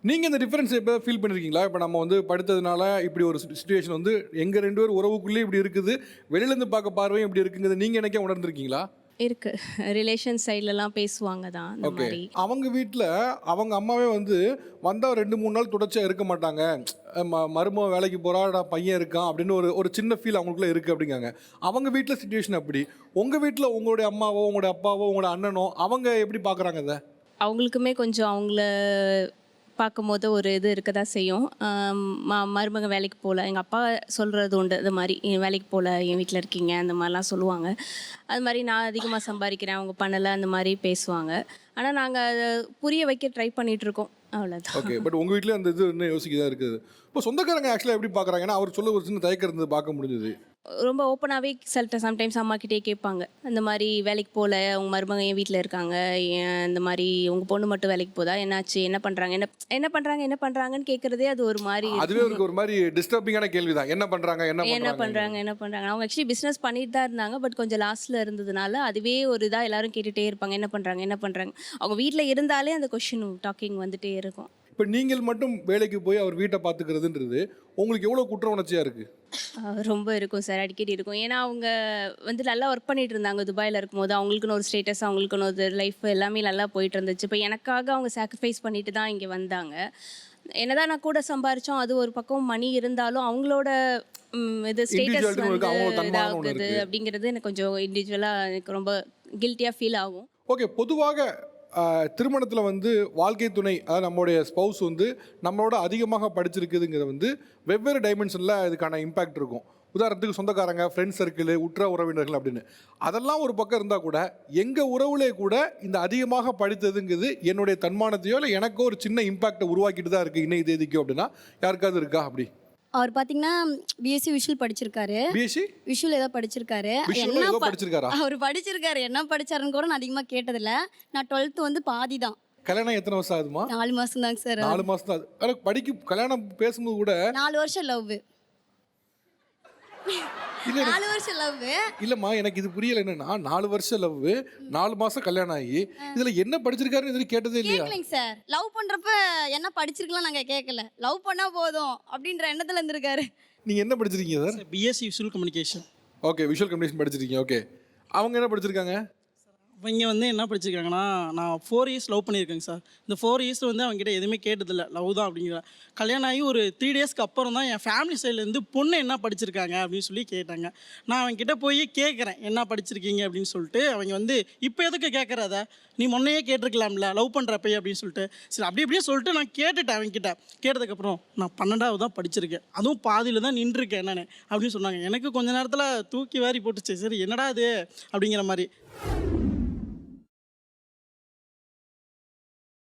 நீங்கள் இந்த டிஃப்ரென்ஸ் எப்போ ஃபீல் பண்ணியிருக்கீங்களா? இப்போ நம்ம வந்து படித்ததுனால இப்படி ஒரு சிச்சுவேஷன் வந்து எங்கள் 2 பேர் உறவுக்குள்ளேயே இப்படி இருக்குது, வெளியிலேருந்து பார்க்க பார்வையும் இப்படி இருக்குங்கிறது நீங்கள் எனக்கே உணர்ந்திருக்கீங்களா? இருக்கு. ரிலேஷன் சைட்லலாம் பேசுவாங்க தான் இந்த ஓகே. மாரி. அவங்க வீட்ல அவங்க அம்மாவே வந்து வந்தா 2, 3 நாள் தொடர்ச்சியா இருக்க மாட்டாங்க. மருமக வேலைக்கு போறா, பையன் இருக்கான் அப்படின்னு ஒரு ஒரு சின்ன ஃபீல் அவங்களுக்குள்ள இருக்கு அப்படிங்காங்க. அவங்க வீட்ல சிச்சுவேஷன் அப்படி. உங்க வீட்ல உங்களுடைய அம்மாவோ, உங்களுடைய அப்பாவோ, உங்களோட அண்ணனோ அவங்க எப்படி பார்க்குறாங்க இத? அவங்களுக்குமே கொஞ்சம் அவங்கள பார்க்கும்போது ஒரு இது இருக்க தான் செய்யும். மருமக வேலைக்கு போகல, எங்கள் அப்பா சொல்கிறது உண்டு இது மாதிரி, வேலைக்கு போகல, என் வீட்டில் இருக்கீங்க அந்த மாதிரிலாம் சொல்லுவாங்க. அது மாதிரி நான் அதிகமாக சம்பாதிக்கிறேன், அவங்க பண்ணலை அந்த மாதிரி பேசுவாங்க. ஆனால் நாங்கள் அதை புரிய வைக்க ட்ரை பண்ணிகிட்ருக்கோம், அவ்வளோதான். ஓகே. பட் உங்க வீட்லயும் அந்த இது இன்னும் யோசிக்க தான் இருக்குது. இப்போ சொந்தக்காரங்க ஆக்சுவலாக எப்படி பார்க்குறாங்க? ஏன்னா அவர் சொல்ல ஒரு சின்ன தயக்கம் இருந்தது பார்க்க முடிஞ்சது. ரொம்ப ஓப்பனாகவே சம்டைம்ஸ் அம்மாக்கிட்டே கேட்பாங்க. இந்த மாதிரி வேலைக்கு போகல, உங்கள் மருமக என் வீட்டில் இருக்காங்க, ஏன் இந்த மாதிரி உங்கள் பொண்ணு மட்டும் வேலைக்கு போதா, என்னாச்சு, என்ன பண்ணுறாங்க, என்ன பண்ணுறாங்கன்னு கேட்குறதே அது ஒரு மாதிரி அதுவே அவருக்கு ஒரு மாதிரி டிஸ்டர்பிங்கான கேள்வி தான். என்ன பண்ணுறாங்க என்ன பண்ணுறாங்க. அவங்க ஆக்சுவலி பிஸ்னஸ் பண்ணிட்டு தான் இருந்தாங்க. பட் கொஞ்சம் லாஸ்ட்டில் இருந்ததுனால அதுவே ஒரு இதாக எல்லாரும் கேட்டுகிட்டே இருப்பாங்க, என்ன பண்ணுறாங்க. அவங்க வீட்டில் இருந்தாலே அந்த கொஷின் டாக்கிங் வந்துட்டே இருக்கும். இப்போ நீங்கள் மட்டும் வேலைக்கு போய் அவர் வீட்டை பார்த்துக்கிறதுன்றது உங்களுக்கு எவ்வளோ குற்ற உணர்ச்சியாக இருக்குது? ரொம்ப இருக்கும் சார், அடிக்கடி இருக்கும். ஏன்னா அவங்க வந்து நல்லா ஒர்க் பண்ணிட்டு இருந்தாங்க துபாயில் இருக்கும்போது. அவங்களுக்குன்னு ஒரு ஸ்டேட்டஸ், அவங்களுக்குன்னு ஒரு லைஃப் எல்லாமே நல்லா போயிட்டு இருந்துச்சு. இப்போ எனக்காக அவங்க சாக்ரிஃபைஸ் பண்ணிட்டு தான் இங்கே வந்தாங்க. என்னதான் நான் கூட சம்பாரித்தோம், அது ஒரு பக்கம் மணி இருந்தாலும் அவங்களோட இது ஸ்டேட்டஸ் வந்து இதாகுது அப்படிங்கிறது எனக்கு கொஞ்சம் இண்டிவிஜுவலாக எனக்கு ரொம்ப கில்ட்டியாக ஃபீல் ஆகும். ஓகே. பொதுவாக திருமணத்தில் வந்து வாழ்க்கை துணை, அதாவது நம்மளுடைய ஸ்பௌஸ் வந்து நம்மளோட அதிகமாக படிச்சிருக்குதுங்கிறது வந்து வெவ்வேறு டைமென்ஷனில் இதுக்கான இம்பேக்ட் இருக்கும். உதாரணத்துக்கு சொந்தக்காரங்க, ஃப்ரெண்ட்ஸ் சர்க்கிள், உற்ற உறவினர்கள் அப்படின்னு அதெல்லாம் ஒரு பக்கம் இருந்தால் கூட எங்கள் உறவுலே கூட இந்த அதிகமாக படித்ததுங்கிறது என்னுடைய தன்மானத்தையோ இல்லை எனக்கோ ஒரு சின்ன இம்பேக்டை உருவாக்கிட்டு தான் இருக்குது இன்னைக்கு தேதிக்கோ. அப்படின்னா யாருக்காவது இருக்கா அப்படி? அவர் பார்த்தீங்கன்னா பிஎஸ்சி விஷுவல் படிச்சிருக்காரு. பிஎஸ்சி விஷுவல் ஏதோ படிச்சிருக்காரு. படிச்சிருக்காரா? அவர் படிச்சிருக்காரு. என்ன படிச்சாருன்னு கூட நான் அதிகமாக கேட்டதில்ல. நான் 12th வந்து பாதி தான். கல்யாணம் எத்தனை வருஷம் ஆகுதுமா? 4 மாதம் தாங்க சார். 4 மாதம் தான். ஆனால் கல்யாணம் பேசும்போது கூட 4 வருஷம் லவ். 4 வருஷம் லவ். இல்லம்மா, எனக்கு இது புரியல. என்னன்னா 4 வருஷம் லவ், 4 மாசம் கல்யாணம் ஆகி இதுல என்ன படிச்சிருக்காருன்னு இது கேட்டதே இல்லையா? கேட்கலைங்க சார். லவ் பண்றப்ப என்ன படிச்சிருக்கலாம் நாங்க கேட்கல. லவ் பண்ணா போதும் அப்படின்ற எண்ணத்துல இருந்திருக்காரு. நீங்க என்ன படிச்சிருக்கீங்க sir? BSc visual communication. Okay. Visual communication படிச்சிருக்கீங்க. ஓகே. அவங்க என்ன படிச்சிருக்காங்க? அவங்க வந்து என்ன படிச்சிருக்காங்கன்னா, நான் 4 இயர்ஸ் லவ் பண்ணியிருக்கேங்க சார். இந்த 4 இயர்ஸில் வந்து அவங்ககிட்ட எதுவுமே கேட்டதில்லை, லவ் தான் அப்படிங்கிற. கல்யாணம் ஆகி ஒரு 3 டேஸ்க்கு அப்புறம் தான் என் ஃபேமிலி சைட்லேருந்து பொண்ணு என்ன படிச்சிருக்காங்க அப்படின்னு சொல்லி கேட்டாங்க. நான் அவங்ககிட்ட போய் கேட்குறேன், என்ன படிச்சிருக்கீங்க அப்படின்னு சொல்லிட்டு. அவங்க வந்து இப்போ எதுக்கு கேட்குறத, நீ முன்னையே கேட்டிருக்கலாம்ல லவ் பண்ணுறப்பயே அப்படின்னு சொல்லிட்டு. சரி அப்படி இப்படியே சொல்லிட்டு நான் கேட்டுட்டேன் அவங்ககிட்ட. கேட்டதுக்கப்புறம் நான் 12வது தான் படிச்சிருக்கேன், அதுவும் பாதியில் தான் நின்றுருக்கேன் நான் அப்படின்னு சொன்னாங்க. எனக்கு கொஞ்ச நேரத்தில் தூக்கி வாரி போட்டுச்சு. சரி என்னடா இது அப்படிங்கிற மாதிரி.